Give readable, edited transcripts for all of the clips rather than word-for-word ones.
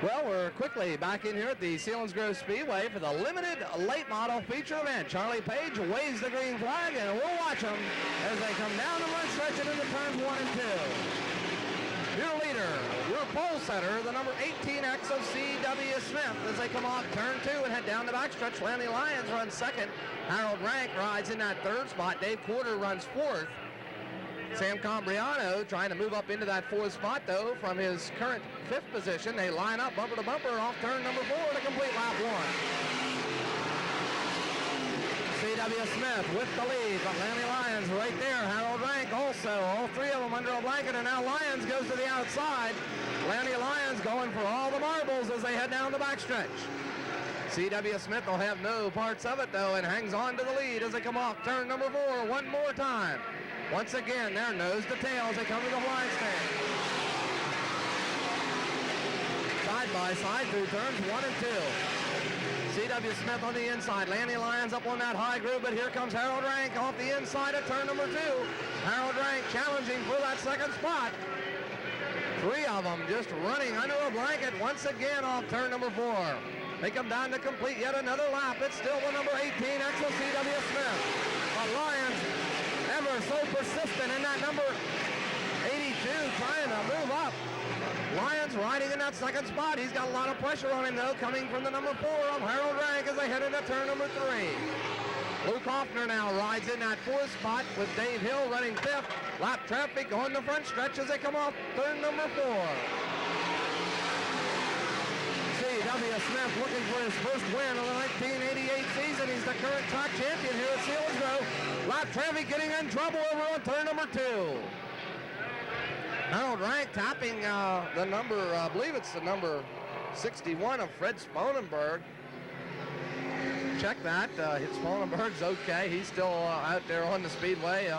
Well, we're quickly back in here at the Selinsgrove Speedway for the limited late model feature event. Charlie Page waves the green flag, and we'll watch them as they come down the run stretch into turns 1 and 2. Your leader, your pole setter, the number 18X of C.W. Smith as they come off turn 2 and head down the backstretch. Lanny Lyons runs second. Harold Rank rides in that third spot. Dave Quarter runs fourth. Sam Combriano trying to move up into that fourth spot, though, from his current fifth position. They line up bumper to bumper off turn number 4 to complete lap 1. C.W. Smith with the lead, but Lanny Lyons right there. Harold Rank also. All three of them under a blanket, and now Lyons goes to the outside. Lanny Lyons going for all the marbles as they head down the backstretch. C.W. Smith will have no parts of it, though, and hangs on to the lead as they come off turn number 4 one more time. Once again, they're nose to tail as they come to the flag stand. Side by side through turns 1 and 2. C.W. Smith on the inside. Lanny Lyons up on that high groove, but here comes Harold Rank off the inside of turn number 2. Harold Rank challenging for that second spot. Three of them just running under a blanket once again off turn number 4. They come down to complete yet another lap. It's still the number 18 Axel C.W. Smith. But Lyons ever so persistent in that number 82 trying to move up. Lyons riding in that second spot. He's got a lot of pressure on him, though, coming from the number 4 of Harold Rank as they head into turn number 3. Luke Hoffner now rides in that fourth spot with Dave Hill running fifth. Lap traffic on the front stretch as they come off turn number 4. C.W. Smith looking for his first win of the 1988 season. He's the current track champion here at Selinsgrove. Lap traffic getting in trouble over on turn number 2. Harold Rank tapping the number, I believe it's the number 61 of Fred Sponenberg. Check that. Sponenberg's okay. He's still out there on the speedway.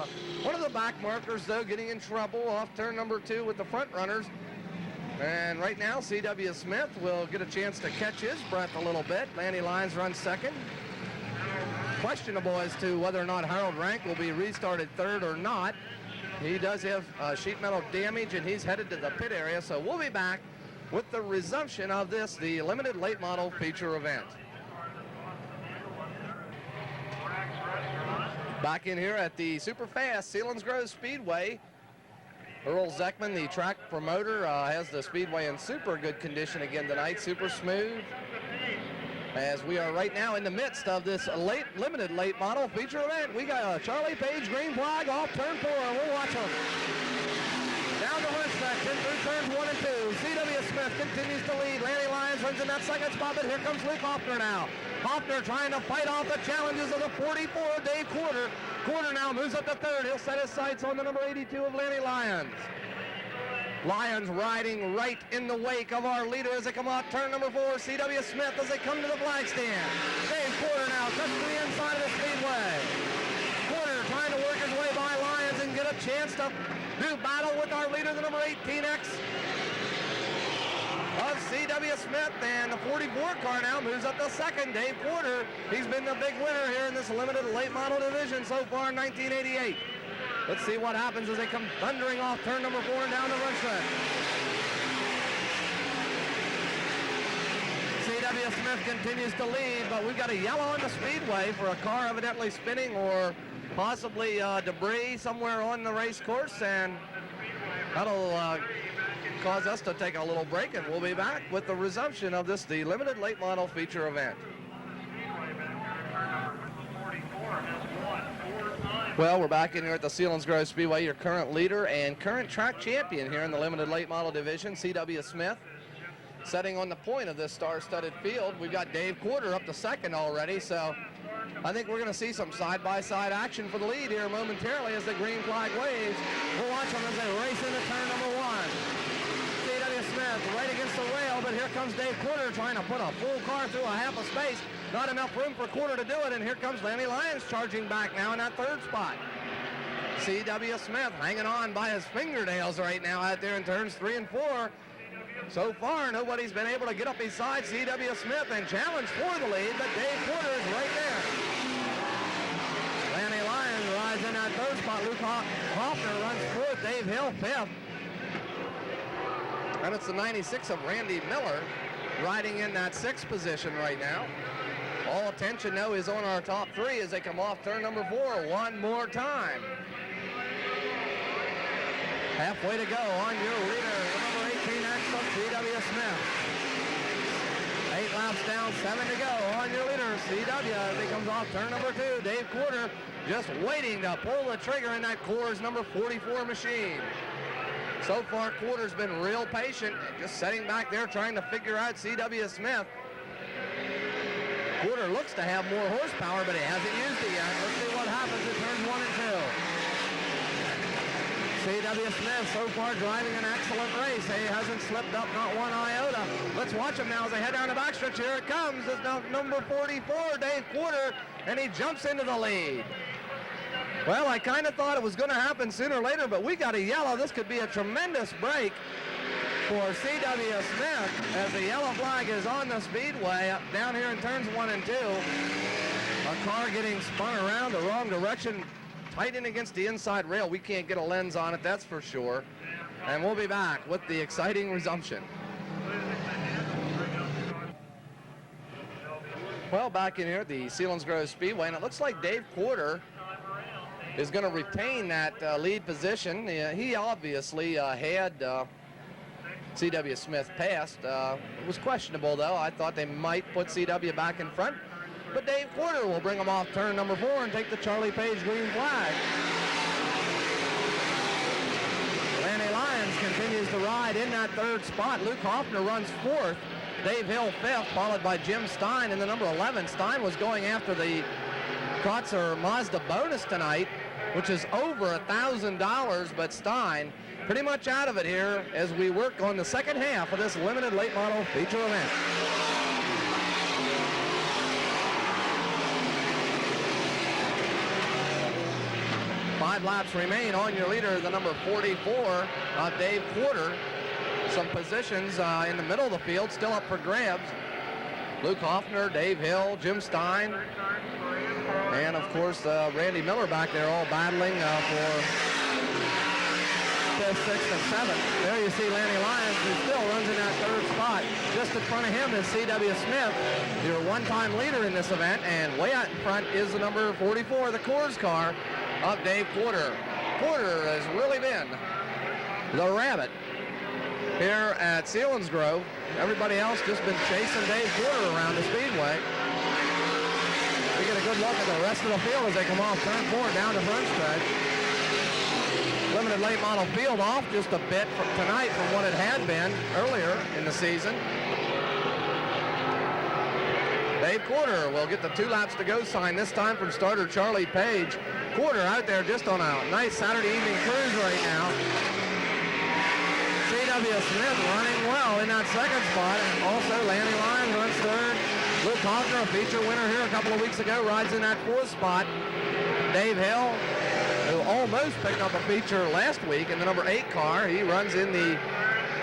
One of the back markers, though, getting in trouble off turn number 2 with the front runners. And right now, C.W. Smith will get a chance to catch his breath a little bit. Lanny Lyons runs second. Questionable as to whether or not Harold Rank will be restarted third or not. He does have sheet metal damage, and he's headed to the pit area. So we'll be back with the resumption of this, the limited late model feature event. Back in here at the super fast Selinsgrove Speedway. Earl Zeckman, the track promoter, has the speedway in super good condition again tonight, super smooth. As we are right now in the midst of this limited late model feature event, we got a Charlie Page green flag off turn 4. We'll watch them. Down the run stretch in through turns 1 and 2. C.W. Smith continues to lead. Lanny Lyons runs in that second spot, but here comes Luke Hoffner now. Hoffner trying to fight off the challenges of the 44, Dave Quarter. Quarter now moves up to third. He'll set his sights on the number 82 of Lanny Lyons. Lyons riding right in the wake of our leader as they come off turn number 4. C.W. Smith as they come to the flag stand. Dave Quarter now cuts to the inside of the speedway. Quarter trying to work his way by Lyons and get a chance to do battle with our leader, the number 18X of C.W. Smith, and the 44 car now moves up to second. Dave Quarter, he's been the big winner here in this limited late model division so far in 1988. Let's see what happens as they come thundering off turn number 4 and down the run stretch. C.W. Smith continues to lead, but we've got a yellow on the speedway for a car evidently spinning or possibly debris somewhere on the race course, and that'll cause us to take a little break, and we'll be back with the resumption of this, the limited late model feature event. Well, we're back in here at the Selinsgrove Speedway, your current leader and current track champion here in the limited late model division, C.W. Smith. Setting on the point of this star-studded field, we've got Dave Quarter up to second already, so I think we're going to see some side-by-side action for the lead here momentarily as the green flag waves. We'll watch them as they race into turn number 1. C.W. Smith right against the rail, but here comes Dave Quarter trying to put a full car through a half a space. Not enough room for Quarter to do it, and here comes Lanny Lyons charging back now in that third spot. C.W. Smith hanging on by his fingernails right now out there in turns 3 and 4. So far, nobody's been able to get up beside C.W. Smith and challenge for the lead, but Dave Quarter is right there. Lanny Lyons rides in that third spot. Luke Hoffner runs fourth. Dave Hill fifth. And it's the 96 of Randy Miller. riding in that 6th position right now. All attention now is on our top 3 as they come off turn number 4 one more time. Halfway to go on your leader, the number 18 Axel C.W. Smith. 8 laps down, 7 to go on your leader, C.W. as he comes off turn number 2. Dave Quarter just waiting to pull the trigger in that Coors number 44 machine. So far, Quarter's been real patient, just sitting back there trying to figure out C.W. Smith. Quarter looks to have more horsepower, but he hasn't used it yet. Let's see what happens in turns 1 and 2. C.W. Smith so far driving an excellent race. He hasn't slipped up, not one iota. Let's watch him now as they head down the backstretch. Here it comes. It's now number 44, Dave Quarter, and he jumps into the lead. Well, I kind of thought it was going to happen sooner or later, but we got a yellow. This could be a tremendous break for C.W. Smith as the yellow flag is on the speedway up down here in turns 1 and 2. A car getting spun around the wrong direction, tight in against the inside rail. We can't get a lens on it, that's for sure. And we'll be back with the exciting resumption. Well, back in here at the Selinsgrove Speedway, and it looks like Dave Quarter is going to retain that lead position. He obviously had C.W. Smith passed. It was questionable, though. I thought they might put C.W. back in front. But Dave Quarter will bring him off turn number 4 and take the Charlie Page green flag. Lanny Lyons continues to ride in that 3rd spot. Luke Hoffner runs 4th. Dave Hill 5th, followed by Jim Stein in the number 11. Stein was going after the Kratzer Mazda bonus tonight, which is over $1,000, but Stein pretty much out of it here as we work on the second half of this limited late model feature event. Five laps remain on your leader, the number 44, Dave Quarter. Some positions in the middle of the field still up for grabs. Luke Hoffner, Dave Hill, Jim Stein, and of course Randy Miller back there all battling for 5th, 6th, and 7th. There you see Lanny Lyons, who still runs in that 3rd spot. Just in front of him is C.W. Smith, your one-time leader in this event, and way out in front is the number 44, the Coors car of Dave Quarter. Quarter has really been the rabbit here at Selinsgrove. Everybody else just been chasing Dave Quarter around the speedway. We get a good look at the rest of the field as they come off turn 4 down the front stretch. Limited late model field off just a bit from tonight from what it had been earlier in the season. Dave Quarter will get the 2 laps to go sign, this time from starter Charlie Page. Quarter out there just on a nice Saturday evening cruise right now. C.W. Smith running well in that 2nd spot. And also Lanny Lyons runs 3rd. Luke Hoffner, a feature winner here a couple of weeks ago, rides in that 4th spot. Dave Hill, who almost picked up a feature last week in the number 8 car, he runs in the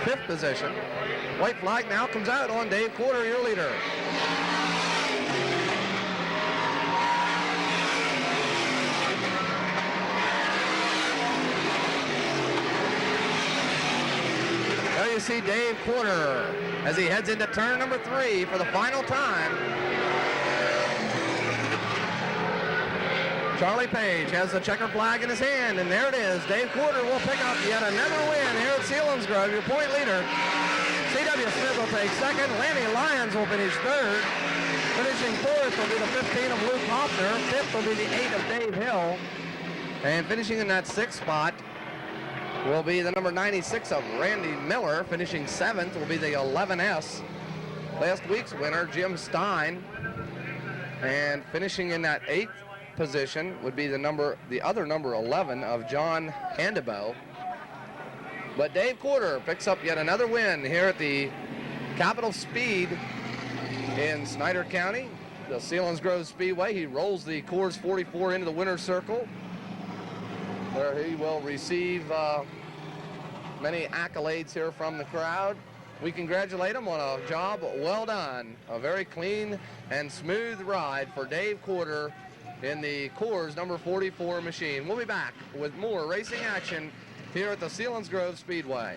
5th position. White flag now comes out on Dave Quarter, your leader. There you see Dave Quarter as he heads into turn number 3 for the final time. Charlie Page has the checker flag in his hand, and there it is. Dave Quarter will pick up yet another win here at Selinsgrove, your point leader. C.W. Smith will take 2nd. Lanny Lyons will finish 3rd. Finishing 4th will be the 15 of Luke Hoffner. 5th will be the 8 of Dave Hill. And finishing in that 6th spot will be the number 96 of Randy Miller. Finishing 7th will be the 11S. Last week's winner, Jim Stein. And finishing in that 8th position would be the other number 11 of John Handebo. But Dave Quarter picks up yet another win here at the Capital Speed in Snyder County, the Selinsgrove Speedway. He rolls the Coors 44 into the winner's circle, where he will receive many accolades here from the crowd. We congratulate him on a job well done. A very clean and smooth ride for Dave Quarter in the Coors number 44 machine. We'll be back with more racing action here at the Selinsgrove Speedway.